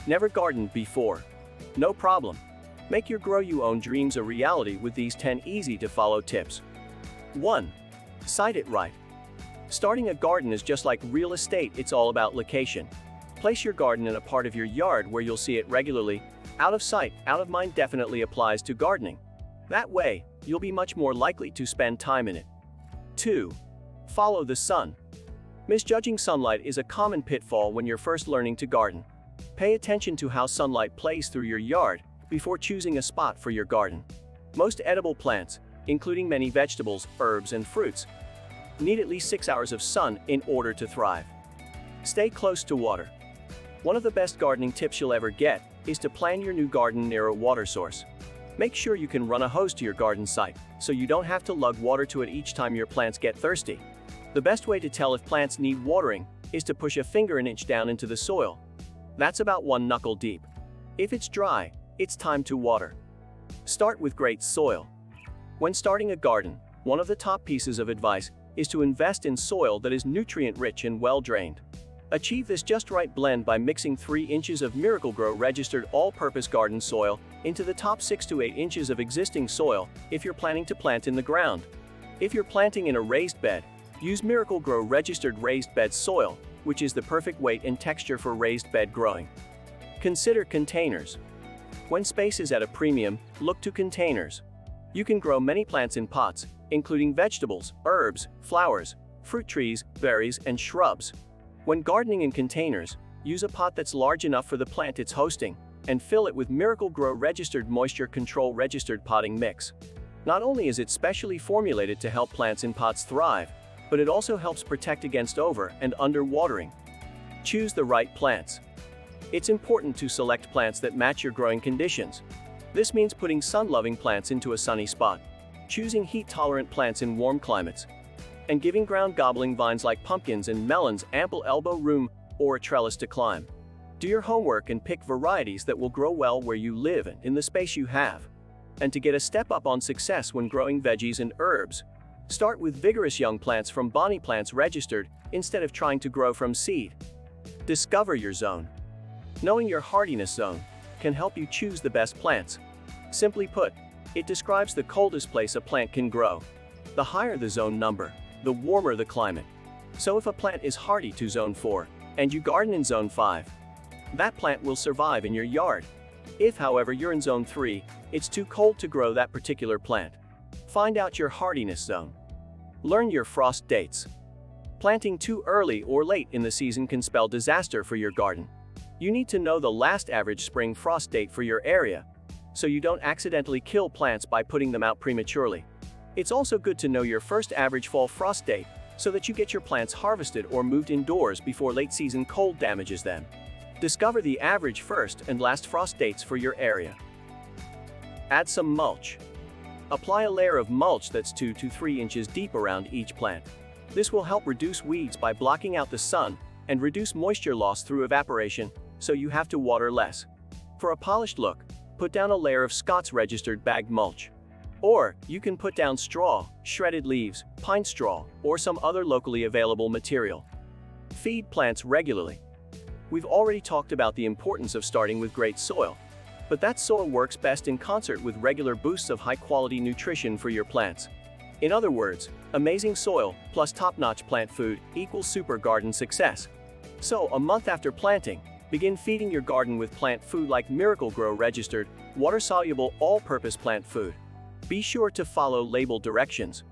Never gardened before? No problem. Make your grow you own dreams a reality with these 10 easy to follow tips. 1. Site it right. Starting a garden is just like real estate, it's all about location. Place your garden in a part of your yard where you'll see it regularly. Out of sight, out of mind definitely applies to gardening. That way, you'll be much more likely to spend time in it. 2. Follow the sun. Misjudging sunlight is a common pitfall when you're first learning to garden. Pay attention to how sunlight plays through your yard before choosing a spot for your garden. Most edible plants, including many vegetables, herbs, and fruits, need at least 6 hours of sun in order to thrive. Stay close to water. One of the best gardening tips you'll ever get is to plan your new garden near a water source. Make sure you can run a hose to your garden site, so you don't have to lug water to it each time your plants get thirsty. The best way to tell if plants need watering is to push a finger an inch down into the soil. That's about 1 knuckle deep. If it's dry, it's time to water. Start with great soil. When starting a garden, one of the top pieces of advice is to invest in soil that is nutrient-rich and well-drained. Achieve this just right blend by mixing 3 inches of Miracle-Gro registered all-purpose garden soil into the top 6 to 8 inches of existing soil if you're planning to plant in the ground. If you're planting in a raised bed, use Miracle-Gro registered raised bed soil, which is the perfect weight and texture for raised bed growing. Consider containers. When space is at a premium, look to containers. You can grow many plants in pots, including vegetables, herbs, flowers, fruit trees, berries, and shrubs. When gardening in containers, use a pot that's large enough for the plant it's hosting, and fill it with Miracle-Gro registered moisture control registered potting mix. Not only is it specially formulated to help plants in pots thrive, but it also helps protect against over and underwatering. Choose the right plants. It's important to select plants that match your growing conditions. This means putting sun-loving plants into a sunny spot, choosing heat-tolerant plants in warm climates, and giving ground-gobbling vines like pumpkins and melons ample elbow room or a trellis to climb. Do your homework and pick varieties that will grow well where you live and in the space you have. And to get a step up on success when growing veggies and herbs, start with vigorous young plants from Bonnie Plants registered instead of trying to grow from seed. Discover your zone. Knowing your hardiness zone can help you choose the best plants. Simply put, it describes the coldest place a plant can grow. The higher the zone number, the warmer the climate. So if a plant is hardy to zone 4, and you garden in zone 5, that plant will survive in your yard. If, however, you're in zone 3, it's too cold to grow that particular plant. Find out your hardiness zone. Learn your frost dates. Planting too early or late in the season can spell disaster for your garden. You need to know the last average spring frost date for your area, so you don't accidentally kill plants by putting them out prematurely. It's also good to know your first average fall frost date so that you get your plants harvested or moved indoors before late-season cold damages them. Discover the average first and last frost dates for your area. Add some mulch. Apply a layer of mulch that's 2 to 3 inches deep around each plant. This will help reduce weeds by blocking out the sun and reduce moisture loss through evaporation, so you have to water less. For a polished look, put down a layer of Scott's registered bagged mulch. Or, you can put down straw, shredded leaves, pine straw, or some other locally available material. Feed plants regularly. We've already talked about the importance of starting with great soil, but that soil works best in concert with regular boosts of high-quality nutrition for your plants. In other words, amazing soil plus top-notch plant food equals super garden success. So, a month after planting, begin feeding your garden with plant food like Miracle-Gro registered, water-soluble all-purpose plant food. Be sure to follow label directions.